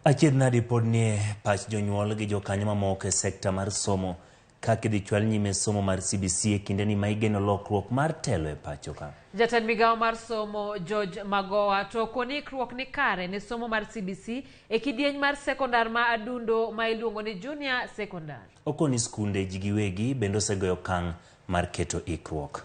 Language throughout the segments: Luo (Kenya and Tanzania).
Achiedh nadi pod nie pach jonyuol gi jokanyo mamoko e sekta mar somo kaka idhi chwal nyime somo mar CBC e kinde ni ma igeno lokruok mar telo e pacho ka. Jatend migawo mar somo George Magoha to koni ikruok ni kare ne somo mar CBC e kidieny mar sekondar ma adundo ma iluongo ni junior sekondar. Okoni skunde ji giwegi bende osegoyo okang' mar keto ikruok.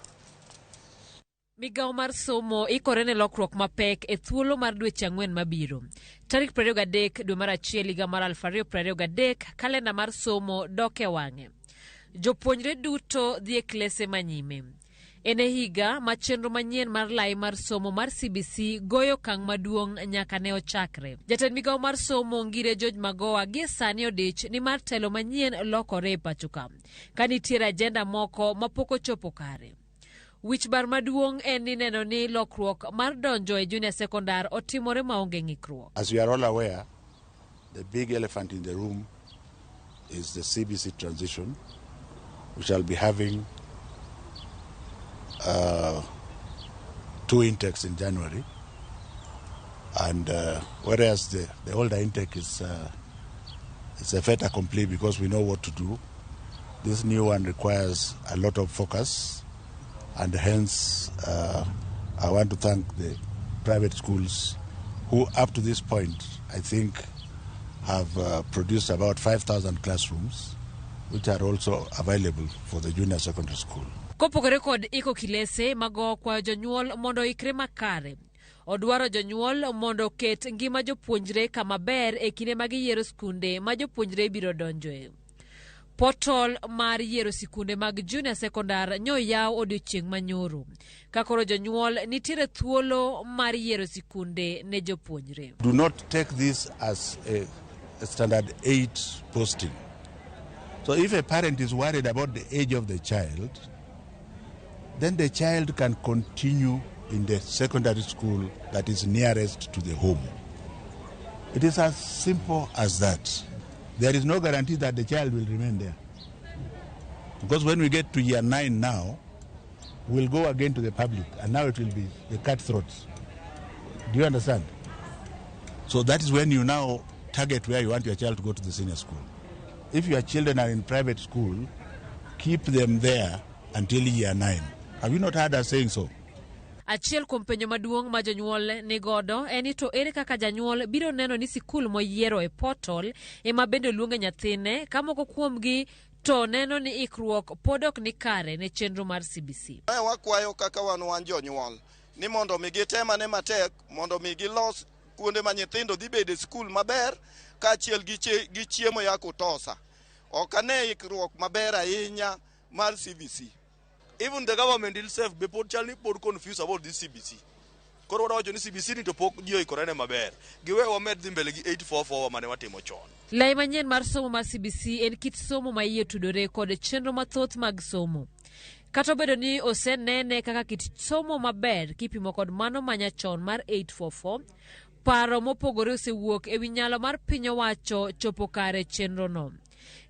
Migawo mar somo ikore ne lokruok mapek e thuolo mar dweche 4 mabiro. Tarik 23 dwe mar achiel higa mar 2023 kalenda mar somo dok e wang'e. Jopuonjre duto dhi e klese manyime. En e higa ma chenro manyien mar lai mar somo mar CBC goyo okang' maduong' nyaka ne ochakre. Jatend migawo mar somo ngire George Magoha gie sani odich ni mar telo manyien lokore e pacho ka. Ka nitiere ajenda moko mapok ochopo kare. Wich bar maduong' en ni neno ni lokruok mar donjo e junior sekondar otimore maonge ng'ikruok. As we are all aware, the big elephant in the room is the CBC transition. We shall be having 2 intakes in January, and whereas the older intake is a fait accompli because we know what to do, this new one requires a lot of focus. And hence, I want to thank the private schools who, up to this point, I think, have produced about 5,000 classrooms, which are also available for the junior secondary school. Kopogore kod iko kilese Magoha kwayo jonyuol mondo ikre makare. Odwaro jonyuol mondo ket ngima jopuonjre kama ber e kinde ma giyiero skunde ma jopuonjre biro donjoe. Portal mar yiero sikunde mag junior sekondar nyoyaw odiochieng' manyoro. Kakoro jonyuol nitiere thuolo mar yiero sikunde ne jopuonjre. Do not take this as a standard 8 posting. So if a parent is worried about the age of the child, then the child can continue in the secondary school that is nearest to the home. It is as simple as that. There is no guarantee that the child will remain there. Because when we get to year 9 now, we'll go again to the public, and now it will be the cutthroats. Do you understand? So that is when you now target where you want your child to go to the senior school. If your children are in private school, keep them there until year 9. Have you not heard us saying so? Achiel kuom penjo maduong' ma jonyuol ni godo en to ere kaka janyuol biro neno ni sikul moyiero e portal ema bende luonge nyathine ka moko kuomgi to neno ni ikruok podok ni kare ne chenro mar CBC. Wakwayo kaka wan jonyuol ni mondo mi gitemane matek mondo mi gilos kuonde ma nyithindo dhi bedo e skul maber kaachiel gi chiemo ya kutosa. Ok ane ikruok maber ahinya mar CBC. Even the government itself be pod confused about this CBC. Koro wacho ni CBC ni to pok dio ikorene maber. Giwe wamed dhi mbele gi 844 mane watimo chon. Lai manyien mar somo mar CBC en kit somo ma iye tudore kod chenro mathoth mag somo. Kata obedo ni osenene kaka kit somo maber kipimo kod mano manyachon mar 844, paro mopogore osewuok ewi nyalo mar piny owacho chopo kare chenro no.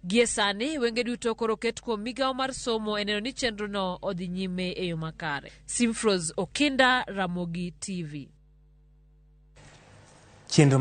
Gie sani wenge duto koro ket kuom migawo mar somo eneno ni chenro no odhi nyime e yo makare. Simfros Okinda, Ramogi TV. Chenro